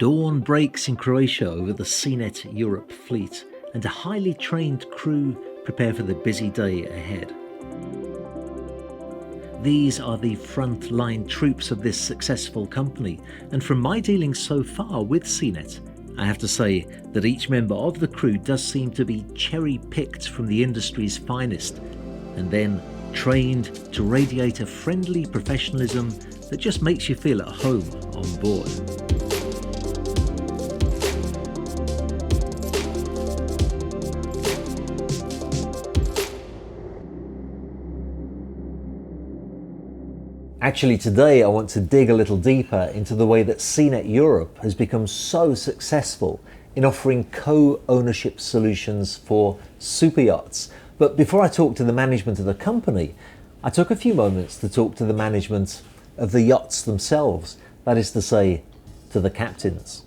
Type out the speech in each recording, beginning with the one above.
Dawn breaks in Croatia over the SEANET Europe fleet, and a highly trained crew prepare for the busy day ahead. These are the front-line troops of this successful company, and from my dealings so far with SEANET, I have to say that each member of the crew does seem to be cherry-picked from the industry's finest, and then trained to radiate a friendly professionalism that just makes you feel at home on board. Actually, today I want to dig a little deeper into the way that SEANET Europe has become so successful in offering co-ownership solutions for super yachts. But before I talk to the management of the company, I took a few moments to talk to the management of the yachts themselves, that is to say, to the captains.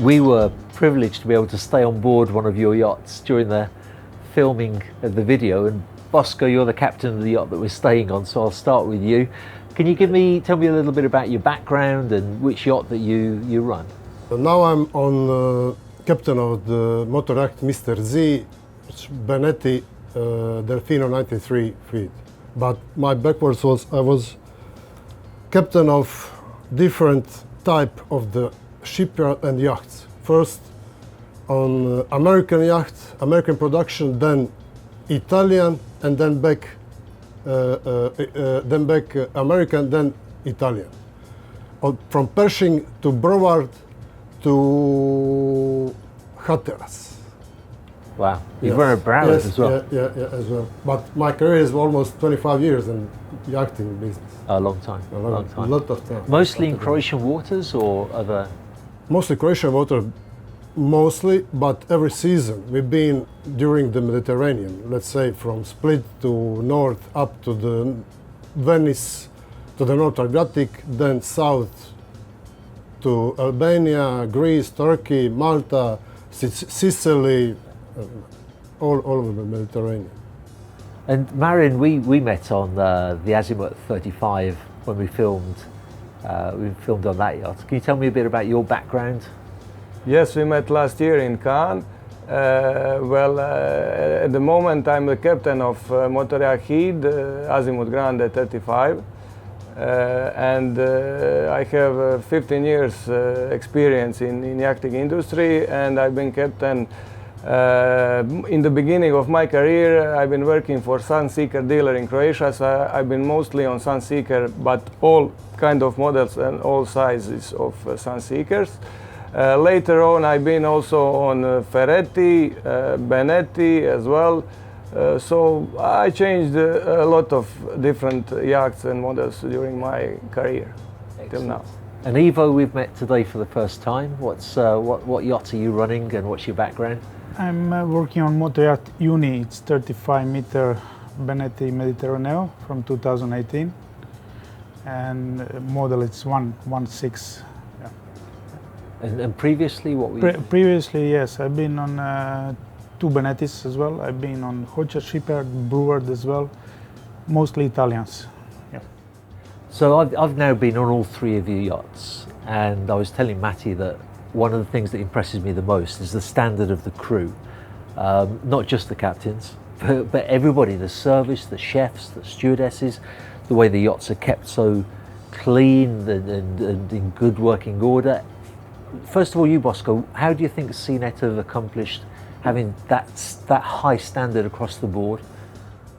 We were privileged to be able to stay on board one of your yachts during the filming of the video, and Bosko, you're the captain of the yacht that we're staying on, so I'll start with you. Can you tell me a little bit about your background and which yacht that you run? Now I'm on captain of the motor yacht Mr. Z, Benetti Delfino 93 feet. But my backwards was I was captain of different type of the shipyard and yachts. First on American yacht, American production, then Italian, and then back American, then Italian. From Pershing to Broward to Hatteras. Wow, you've run a Broward as well. Yeah, as well. But my career is almost 25 years in yachting business. A long time. A lot of time. Mostly in Croatian waters or other? Mostly Croatian water. Mostly, but every season we've been during the Mediterranean, let's say from Split to north up to the Venice, to the North Adriatic, then south to Albania, Greece, Turkey, Malta, Sicily, all over the Mediterranean. And Marin, we met on the Azimuth 35 when we filmed on that yacht. Can you tell me a bit about your background? Yes, we met last year in Cannes. At the moment I'm the captain of motor yacht Heed, Azimuth Grande 35. And I have 15 years experience in yachting industry, and I've been captain in the beginning of my career. I've been working for Sunseeker dealer in Croatia, so I've been mostly on Sunseeker, but all kind of models and all sizes of Sunseekers. Later on, I've been also on Ferretti, Benetti as well. So I changed a lot of different yachts and models during my career. Excellent. Till now. And Ivo, we've met today for the first time. What yacht are you running and what's your background? I'm working on motor yacht Uni. It's 35-meter Benetti Mediterraneo from 2018, and model it's 1.6. And previously, what were you? Previously, yes, I've been on 2 Benettis as well. I've been on Hocha Shipyard, Breward as well, mostly Italians. Yeah. So I've now been on all 3 of your yachts, and I was telling Matti that one of the things that impresses me the most is the standard of the crew, not just the captains, but everybody, the service, the chefs, the stewardesses, the way the yachts are kept so clean and in good working order. First of all, you, Bosko, how do you think SEANET have accomplished having that high standard across the board?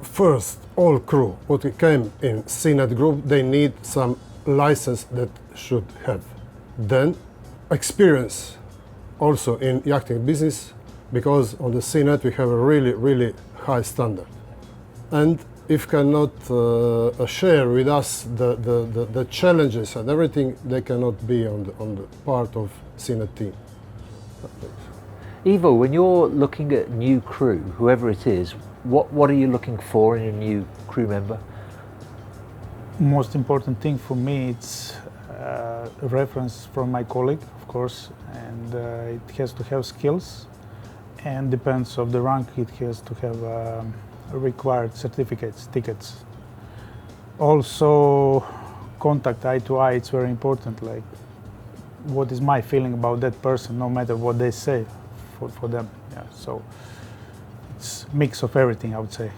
First, all crew, what came in SEANET group, they need some license that should have. Then, experience also in yachting business, because on the SEANET we have a really high standard. And if cannot share with us the challenges and everything, they cannot be on the part of SEANET team. Ivo, when you're looking at new crew, whoever it is, what are you looking for in a new crew member? Most important thing for me, it's a reference from my colleague, of course, and it has to have skills, and depends of the rank, it has to have required certificates, tickets. Also contact eye to eye, it's very important. Like, what is my feeling about that person, no matter what they say, for them. Yeah. So it's a mix of everything, I would say.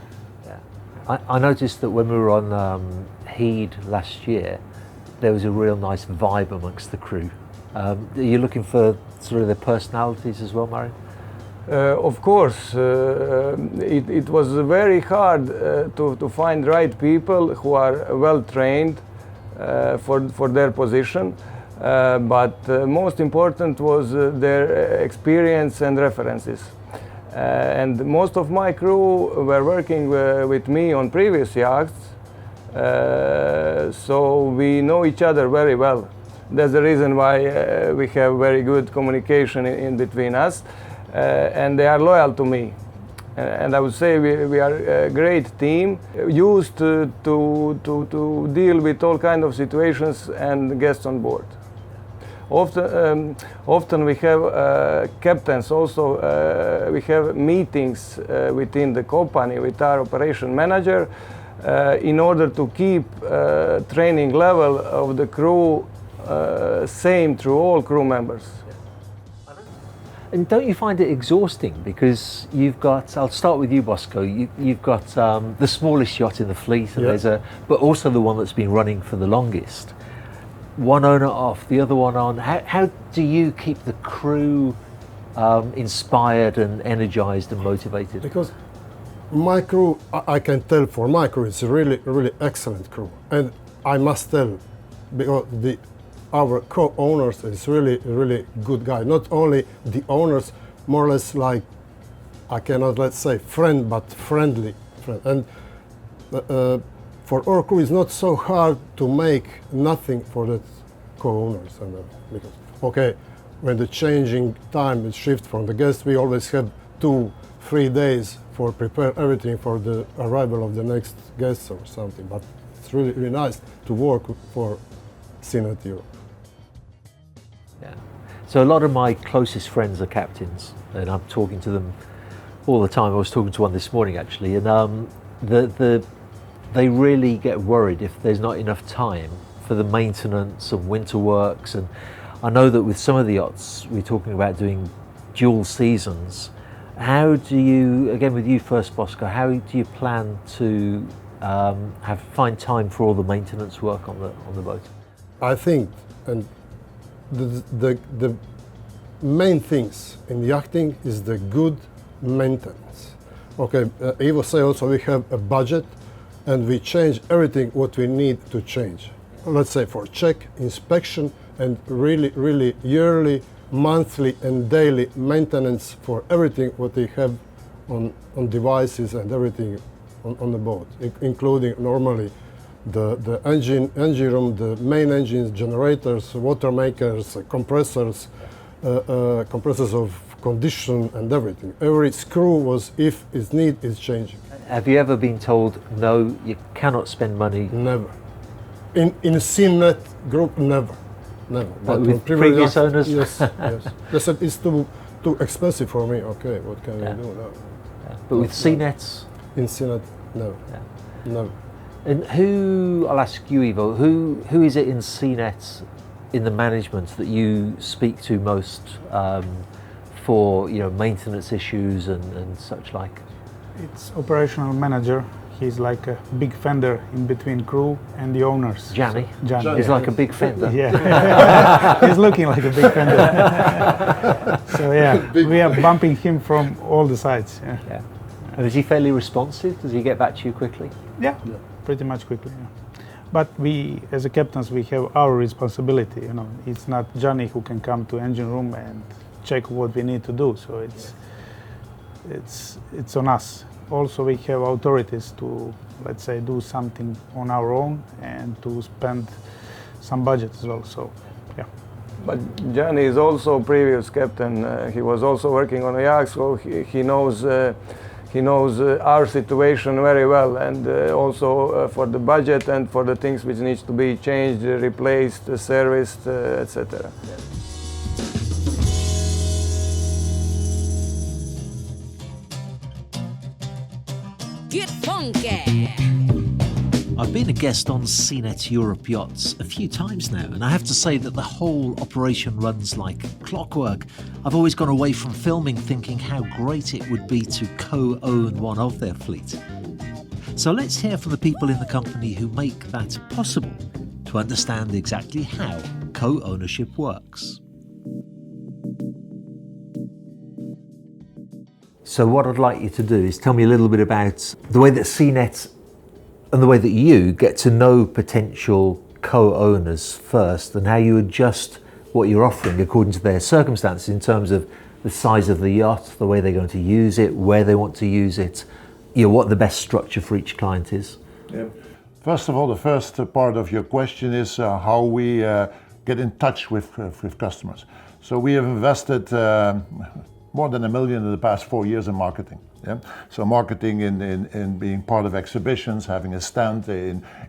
Yeah. I noticed that when we were on Heed last year, there was a real nice vibe amongst the crew. Are you looking for sort of their personalities as well, Mario? Of course, it was very hard to find right people who are well trained for their position, but most important was their experience and references. And most of my crew were working with me on previous yachts, so we know each other very well. That's the reason why we have very good communication in between us. And they are loyal to me. And I would say we are a great team, used to deal with all kinds of situations and guests on board. Often we have captains also, we have meetings within the company with our operation manager in order to keep training level of the crew same through all crew members. And don't you find it exhausting? Because you've got, I'll start with you, Bosco, you've got the smallest yacht in the fleet, and Yeah. but also the one that's been running for the longest. One owner off, the other one on. How do you keep the crew inspired and energized and motivated? Because my crew, I can tell for my crew, it's a really, really excellent crew. And I must tell, because our co-owners is really, really good guy. Not only the owners, more or less like, I cannot let's say friend, but friendly friend. And for our crew, it's not so hard to make nothing for the co-owners. And because okay, when the changing time is shift from the guests, we always have 2-3 days for prepare everything for the arrival of the next guests or something. But it's really, really nice to work for SEANET Europe. Yeah. So a lot of my closest friends are captains, and I'm talking to them all the time. I was talking to one this morning actually, and they really get worried if there's not enough time for the maintenance and winter works. And I know that with some of the yachts, we're talking about doing dual seasons. How do you, again with you first, Bosco, how do you plan to find time for all the maintenance work on the boat? I think, and the main things in yachting is the good maintenance. Okay, Ivo say also we have a budget and we change everything what we need to change. Let's say for check, inspection, and really, really yearly, monthly and daily maintenance for everything what they have on devices and everything on the boat, including normally the engine room, the main engines, generators, water makers, compressors, compressors of condition and everything. Every screw was, if it's need, is changing. Have you ever been told, no, you cannot spend money? Never. In SEANET group, never. Never. But with previous owners? Yes, yes. They said it's too expensive for me. Okay, what can we do now? Yeah. But with SEANETs? In SEANET, no. Yeah. No. And who, I'll ask you, Ivo, who is it in SEANET, in the management, that you speak to most for maintenance issues and such like? It's operational manager. He's like a big fender in between crew and the owners. Gianni? So, Gianni. He's like a big fender. Yeah, he's looking like a big fender. So yeah, we are bumping him from all the sides. Yeah. Yeah. And is he fairly responsive? Does he get back to you quickly? Yeah, pretty much quickly. Yeah. But we, as a captains, we have our responsibility. It's not Gianni who can come to engine room and check what we need to do. So it's on us. Also, we have authorities to, let's say, do something on our own and to spend some budget as well. So, yeah. But Gianni is also previous captain. He was also working on a yacht, so he knows our situation very well, and also for the budget and for the things which needs to be changed, replaced, serviced, etc. Get funky. I've been a guest on SEANET Europe yachts a few times now, and I have to say that the whole operation runs like clockwork. I've always gone away from filming thinking how great it would be to co-own one of their fleet. So let's hear from the people in the company who make that possible to understand exactly how co-ownership works. So what I'd like you to do is tell me a little bit about the way that SEANET and the way that you get to know potential co-owners first, and how you adjust what you're offering according to their circumstances in terms of the size of the yacht, the way they're going to use it, where they want to use it, what the best structure for each client is. Yeah. First of all, the first part of your question is how we get in touch with customers. So we have invested more than $1 million in the past 4 years in marketing. Yeah? So marketing in being part of exhibitions, having a stand.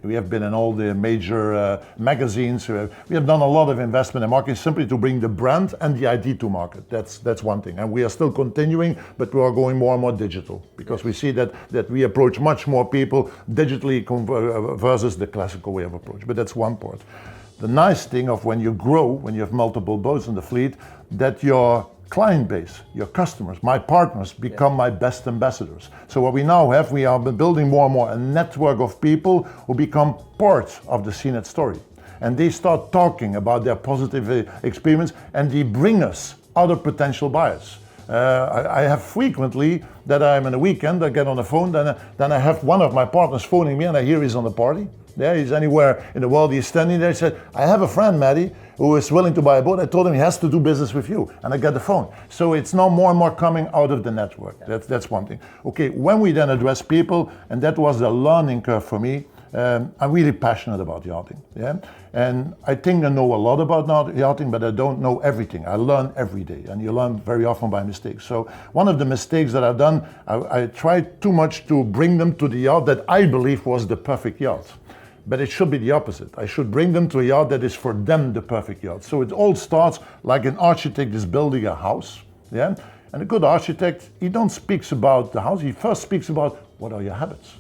We have been in all the major magazines. We have done a lot of investment in marketing simply to bring the brand and the ID to market. That's one thing. And we are still continuing, but we are going more and more digital because we see that we approach much more people digitally versus the classical way of approach. But that's one part. The nice thing of when you grow, when you have multiple boats in the fleet, that your client base, your customers, my partners become my best ambassadors. So what we now have, we are building more and more a network of people who become part of the SEANET story. And they start talking about their positive experience, and they bring us other potential buyers. I have frequently that I'm in a weekend, I get on the phone, then I have one of my partners phoning me and I hear he's on the party. Yeah, he's anywhere in the world, he's standing there, he said, I have a friend, Matty, who is willing to buy a boat. I told him he has to do business with you, and I got the phone. So it's now more and more coming out of the network. That's one thing. Okay, when we then address people, and that was the learning curve for me, I'm really passionate about yachting. Yeah? And I think I know a lot about yachting, but I don't know everything. I learn every day, and you learn very often by mistakes. So one of the mistakes that I've done, I tried too much to bring them to the yacht that I believe was the perfect yacht. But it should be the opposite. I should bring them to a yacht that is for them the perfect yacht. So it all starts like an architect is building a house. Yeah? And a good architect, he don't speaks about the house, he first speaks about what are your habits.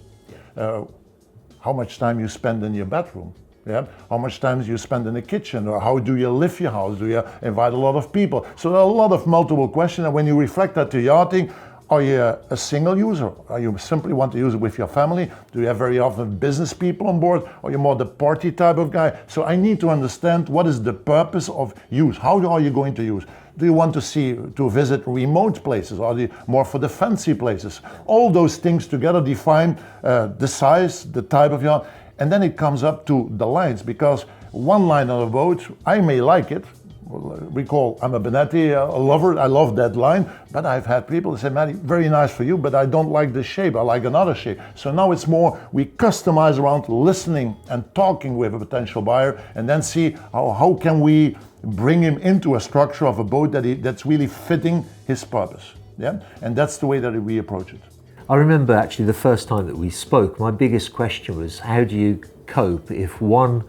How much time you spend in your bedroom. Yeah? How much time do you spend in the kitchen, or how do you live your house? Do you invite a lot of people? So there are a lot of multiple questions, and when you reflect that to yachting, are you a single user? Are you simply want to use it with your family? Do you have very often business people on board? Are you more the party type of guy? So I need to understand what is the purpose of use. How are you going to use? Do you want to visit remote places? Are they more for the fancy places? All those things together define the size, the type of yacht, and then it comes up to the lines, because one line on a boat, I may like it. Recall, I'm a Benetti lover, I love that line, but I've had people say, Matty, very nice for you, but I don't like this shape, I like another shape. So now it's more, we customize around listening and talking with a potential buyer, and then see how can we bring him into a structure of a boat that's really fitting his purpose. Yeah, and that's the way that we approach it. I remember actually the first time that we spoke, my biggest question was, how do you cope if one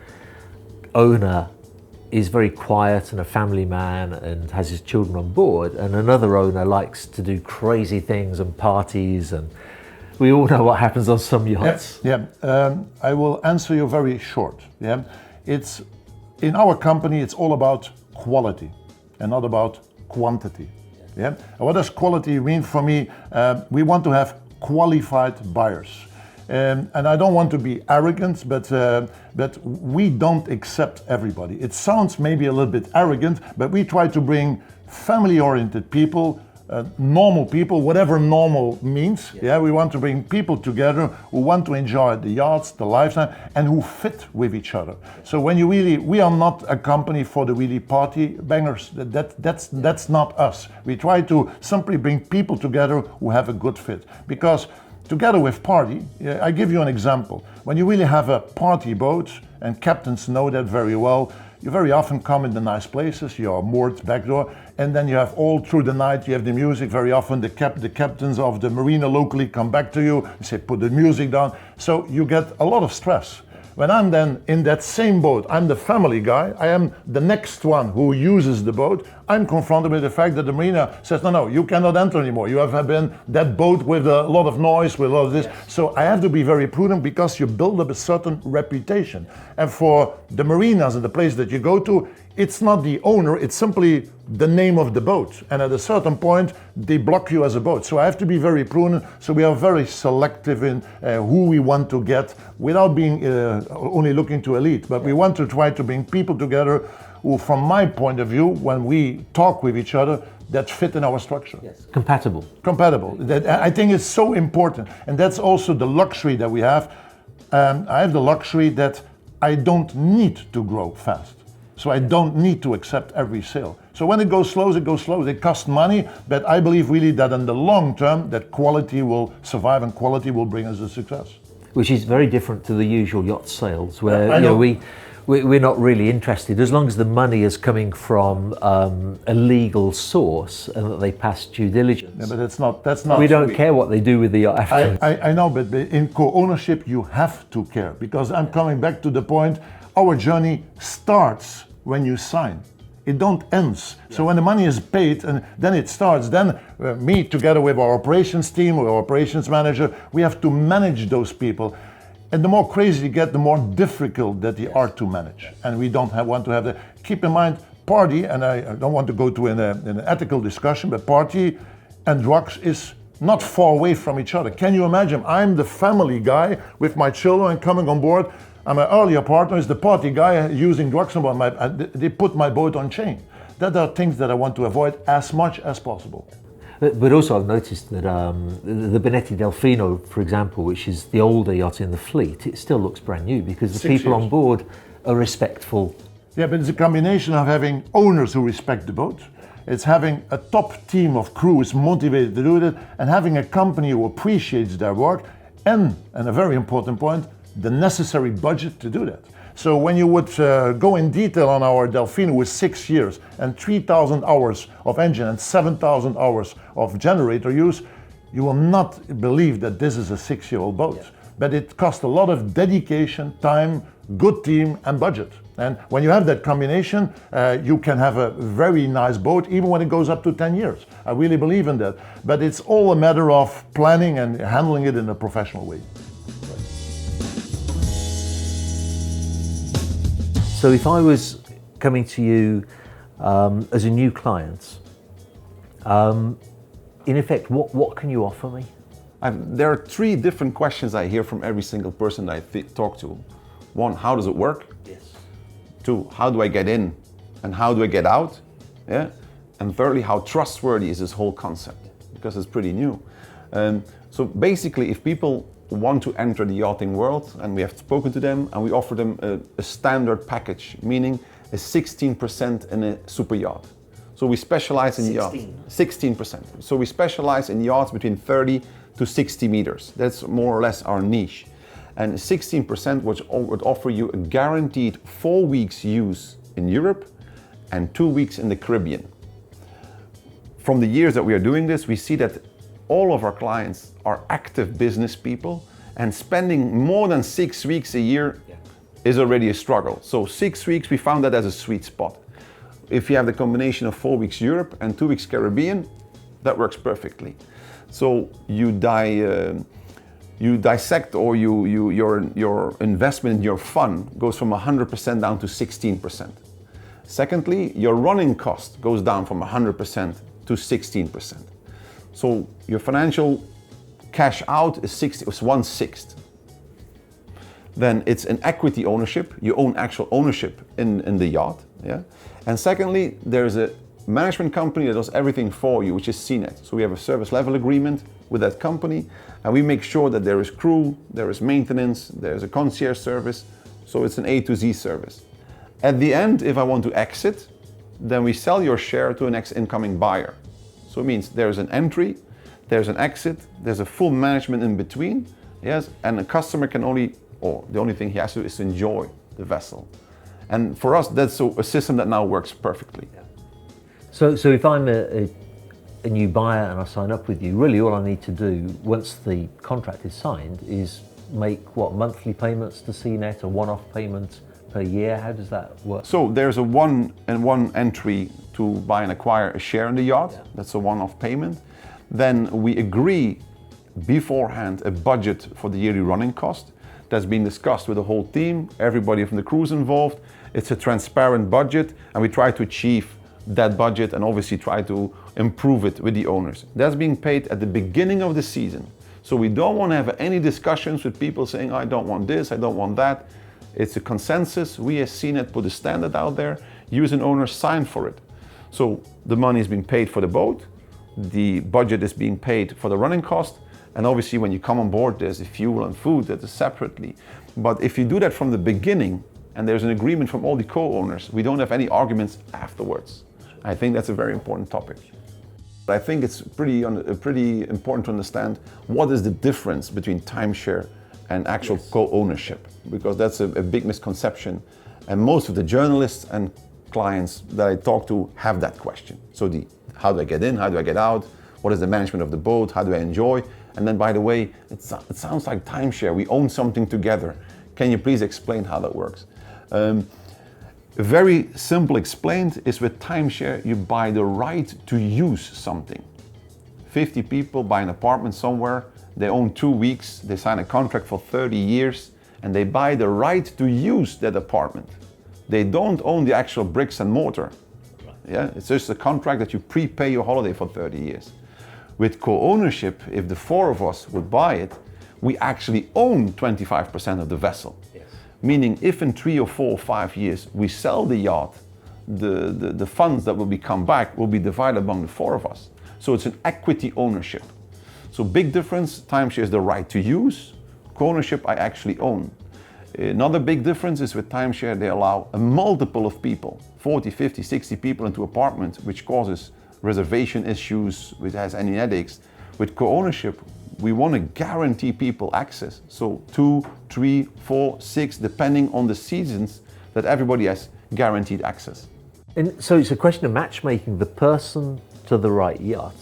owner is very quiet and a family man and has his children on board, and another owner likes to do crazy things and parties, and we all know what happens on some yachts. I will answer you very short. Yeah, it's in our company, it's all about quality and not about quantity. Yeah, and what does quality mean for me? We want to have qualified buyers. And I don't want to be arrogant, but we don't accept everybody. It sounds maybe a little bit arrogant, but we try to bring family-oriented people, normal people, whatever normal means. Yeah, we want to bring people together who want to enjoy the yachts, the lifestyle, and who fit with each other. So when you really, we are not a company for the really party bangers. That's not us. We try to simply bring people together who have a good fit, because together with party, I give you an example. When you really have a party boat, and captains know that very well, you very often come in the nice places, you are moored back door, and then you have all through the night, you have the music. Very often the captains of the marina locally come back to you and say, put the music down. So you get a lot of stress. When I'm then in that same boat, I'm the family guy, I am the next one who uses the boat, I'm confronted with the fact that the marina says, no, you cannot enter anymore. You have been that boat with a lot of noise, with a lot of this. Yes. So I have to be very prudent because you build up a certain reputation. And for the marinas and the place that you go to, it's not the owner, it's simply the name of the boat. And at a certain point, they block you as a boat. So I have to be very prudent. So we are very selective in who we want to get without being only looking to elite. But we want to try to bring people together who, from my point of view, when we talk with each other, that fit in our structure. Yes. Compatible. Compatible. That, I think it's so important. And that's also the luxury that we have. I have the luxury that I don't need to grow fast. So I don't need to accept every sale. So when it goes slow, it goes slow. It costs money, but I believe really that in the long term, that quality will survive and quality will bring us a success. Which is very different to the usual yacht sales, where we're not really interested as long as the money is coming from a legal source and that they pass due diligence. Yeah, but that's not. We don't care what they do with the yacht afterwards. I know, but in co-ownership, you have to care, because I'm coming back to the point. Our journey starts when you sign. It don't ends. So when the money is paid and then it starts, then me together with our operations team, with our operations manager, we have to manage those people. And the more crazy you get, the more difficult that they are to manage. And we don't want to have that. Keep in mind, party, and I don't want to go to an ethical discussion, but party and drugs is not far away from each other. Can you imagine? I'm the family guy with my children coming on board. And my earlier partner is the party guy using drugs on board. They put my boat on chain. That are things that I want to avoid as much as possible. But also I've noticed that the Benetti Delfino, for example, which is the older yacht in the fleet, it still looks brand new because the people on board are respectful. Yeah, but it's a combination of having owners who respect the boat. It's having a top team of crew who's motivated to do it, and having a company who appreciates their work, and a very important point, the necessary budget to do that. So when you would go in detail on our Delfino with 6 years and 3,000 hours of engine and 7,000 hours of generator use, you will not believe that this is a 6-year-old boat. Yeah. But it costs a lot of dedication, time, good team and budget. And when you have that combination, you can have a very nice boat, even when it goes up to 10 years. I really believe in that. But it's all a matter of planning and handling it in a professional way. So if I was coming to you as a new client, in effect, what can you offer me? There are 3 different questions I hear from every single person that I talk to. 1, how does it work? Yes. 2, how do I get in and how do I get out? Yeah. And thirdly, how trustworthy is this whole concept? Because it's pretty new. So basically, if people want to enter the yachting world, and we have spoken to them and we offer them a standard package, meaning a 16% in a super yacht. So we specialize in yachts. 16%. So we specialize in yachts between 30 to 60 meters. That's more or less our niche. And 16% would offer you a guaranteed 4 weeks use in Europe and 2 weeks in the Caribbean. From the years that we are doing this, we see that all of our clients are active business people, and spending more than 6 weeks a year is already a struggle. So 6 weeks, we found that as a sweet spot. If you have the combination of 4 weeks Europe and 2 weeks Caribbean, that works perfectly. So you dissect, or your investment in your fund goes from 100% down to 16%. Secondly, your running cost goes down from 100% to 16%. So your financial cash out is 1/6. Then it's an equity ownership. You own actual ownership in the yacht. Yeah. And secondly, there's a management company that does everything for you, which is SEANET. So we have a service level agreement with that company, and we make sure that there is crew, there is maintenance, there's a concierge service. So it's an A to Z service. At the end, if I want to exit, then we sell your share to an incoming buyer. So it means there's an entry, there's an exit, there's a full management in between, yes, and the customer can only, or the only thing he has to do is to enjoy the vessel. And for us, that's a system that now works perfectly. Yeah. So if I'm a new buyer and I sign up with you, really all I need to do once the contract is signed is make what, monthly payments to SEANET, a one-off payment per year? How does that work? So there's a one entry to buy and acquire a share in the yacht. Yeah. That's a one-off payment. Then we agree beforehand a budget for the yearly running cost. That's been discussed with the whole team, everybody from the cruise involved. It's a transparent budget, and we try to achieve that budget and obviously try to improve it with the owners. That's being paid at the beginning of the season. So we don't want to have any discussions with people saying, I don't want this, I don't want that. It's a consensus. We as SEANET put a standard out there. You as an owner sign for it. So the money is being paid for the boat, the budget is being paid for the running cost, and obviously when you come on board there's the fuel and food that is separately. But if you do that from the beginning and there's an agreement from all the co-owners, we don't have any arguments afterwards. I think that's a very important topic. I think it's pretty important to understand what is the difference between timeshare and actual co-ownership, because that's a big misconception. And most of the journalists and clients that I talk to have that question. So how do I get in, how do I get out, what is the management of the boat, how do I enjoy? And then, by the way, it sounds like timeshare, we own something together. Can you please explain how that works? Very simple explained is with timeshare, you buy the right to use something. 50 people buy an apartment somewhere, they own 2 weeks, they sign a contract for 30 years, and they buy the right to use that apartment. They don't own the actual bricks and mortar. Yeah? It's just a contract that you prepay your holiday for 30 years. With co-ownership, if the 4 of us would buy it, we actually own 25% of the vessel. Yes. Meaning if in 3 or 4 or 5 years we sell the yacht, the funds that will come back will be divided among the 4 of us. So it's an equity ownership. So big difference, timeshare is the right to use, co-ownership I actually own. Another big difference is with timeshare they allow a multiple of people, 40, 50, 60 people into apartment, which causes reservation issues, which has any headaches. With co-ownership, we want to guarantee people access. So 2, 3, 4, 6, depending on the seasons, that everybody has guaranteed access. And so it's a question of matchmaking the person to the right yacht.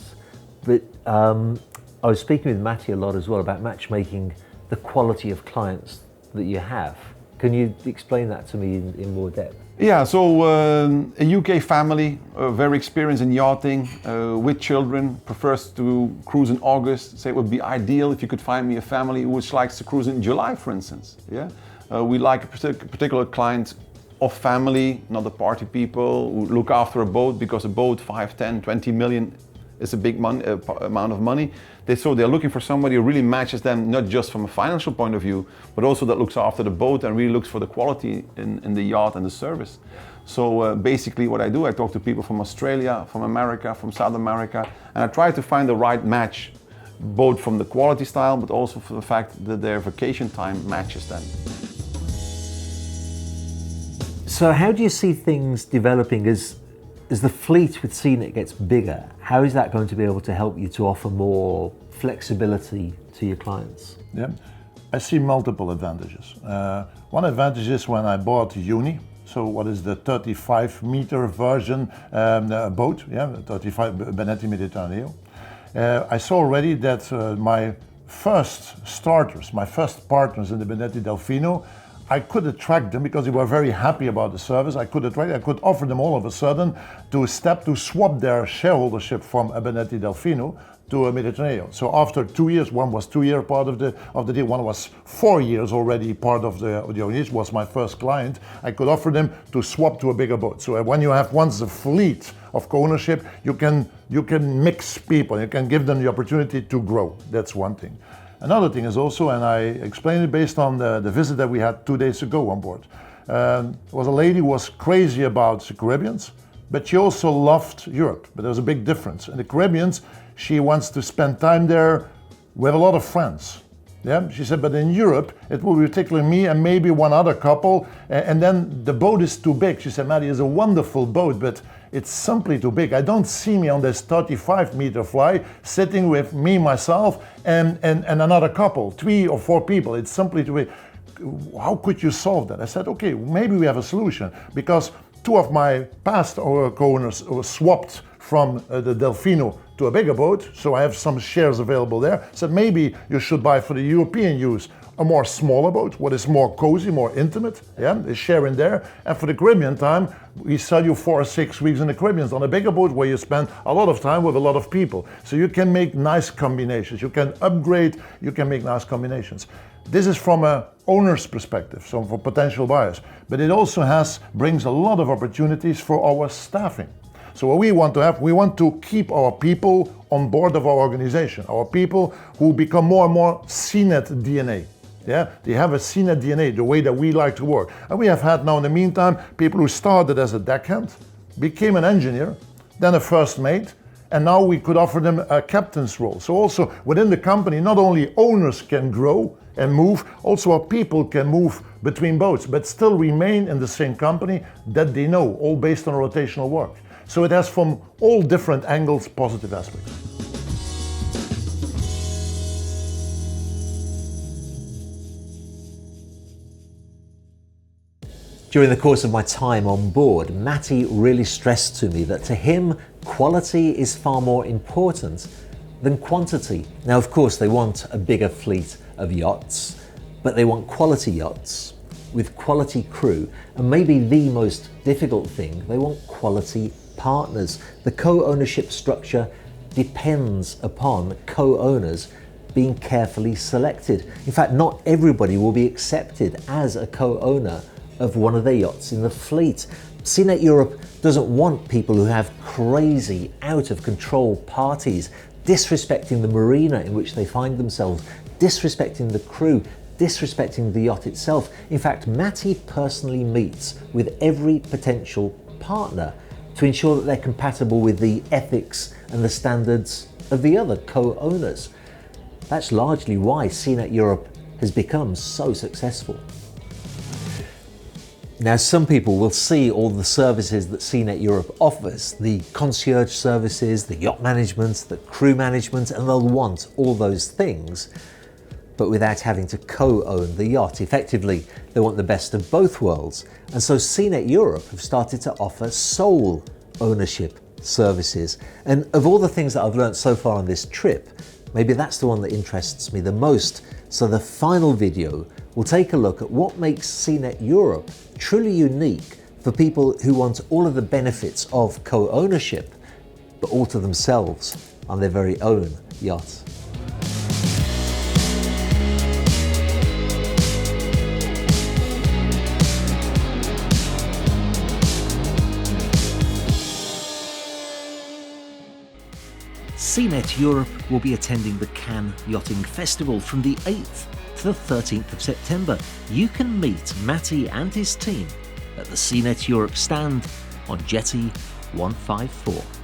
But I was speaking with Matty a lot as well about matchmaking the quality of clients that you have. Can you explain that to me in more depth? Yeah, so a UK family, very experienced in yachting, with children, prefers to cruise in August. Say it would be ideal if you could find me a family which likes to cruise in July, for instance. Yeah, we like a particular client of family, not the party people who look after a boat, because a boat 5, 10, 20 million is a big amount of money. So they're looking for somebody who really matches them, not just from a financial point of view, but also that looks after the boat and really looks for the quality in the yacht and the service. So basically what I do, I talk to people from Australia, from America, from South America, and I try to find the right match, both from the quality style, but also for the fact that their vacation time matches them. So how do you see things developing as the fleet with SEANET gets bigger? How is that going to be able to help you to offer more flexibility to your clients? Yeah, I see multiple advantages. One advantage is when I bought Uni, so what is the 35-meter version boat, yeah, 35 Benetti Mediterraneo. I saw already that my first starters, my first partners in the Benetti Delfino, I could attract them because they were very happy about the service. I could offer them all of a sudden to swap their shareholdership from a Benetti Delfino to a Mediterraneo. So after 2 years, one was 2-year part of the deal, one was 4 years already part of the ownership, was my first client. I could offer them to swap to a bigger boat. So when you have once a fleet of co-ownership, you can mix people, you can give them the opportunity to grow. That's one thing. Another thing is also, and I explained it based on the visit that we had 2 days ago on board, was a lady who was crazy about the Caribbeans, but she also loved Europe. But there's a big difference. In the Caribbeans, she wants to spend time there with a lot of friends. Yeah, she said, but in Europe, it will be particularly me and maybe one other couple, and then the boat is too big. She said, Maddie, it's a wonderful boat, but it's simply too big. I don't see me on this 35-meter fly sitting with me, myself, and another couple, 3 or 4 people. It's simply too big. How could you solve that? I said, okay, maybe we have a solution, because 2 of my past co-owners were swapped from the Delfino to a bigger boat, so I have some shares available there. Said maybe you should buy for the European use a more smaller boat, what is more cozy, more intimate, yeah, they share in there. And for the Caribbean time, we sell you 4 or 6 weeks in the Caribbean on a bigger boat where you spend a lot of time with a lot of people. So you can make nice combinations, you can upgrade, you can make nice combinations. This is from a owner's perspective, so for potential buyers. But it also brings a lot of opportunities for our staffing. So what we want to have, we want to keep our people on board of our organization, our people who become more and more SEANET DNA. Yeah, they have a SEANET DNA, the way that we like to work. And we have had now in the meantime, people who started as a deckhand, became an engineer, then a first mate, and now we could offer them a captain's role. So also within the company, not only owners can grow and move, also our people can move between boats, but still remain in the same company that they know, all based on rotational work. So it has from all different angles positive aspects. During the course of my time on board, Matty really stressed to me that to him, quality is far more important than quantity. Now, of course, they want a bigger fleet of yachts, but they want quality yachts with quality crew. And maybe the most difficult thing, they want quality partners. The co-ownership structure depends upon co-owners being carefully selected. In fact, not everybody will be accepted as a co-owner of one of their yachts in the fleet. SEANET Europe doesn't want people who have crazy, out of control parties, disrespecting the marina in which they find themselves, disrespecting the crew, disrespecting the yacht itself. In fact, Matty personally meets with every potential partner to ensure that they're compatible with the ethics and the standards of the other co-owners. That's largely why SEANET Europe has become so successful. Now, some people will see all the services that SEANET Europe offers, the concierge services, the yacht management, the crew management, and they'll want all those things, but without having to co-own the yacht. Effectively, they want the best of both worlds. And so SEANET Europe have started to offer sole ownership services. And of all the things that I've learned so far on this trip, maybe that's the one that interests me the most. So the final video will take a look at what makes SEANET Europe truly unique for people who want all of the benefits of co-ownership, but all to themselves on their very own yacht. SEANET Europe will be attending the Cannes Yachting Festival from the 8th to the 13th of September. You can meet Matty and his team at the SEANET Europe stand on Jetty 154.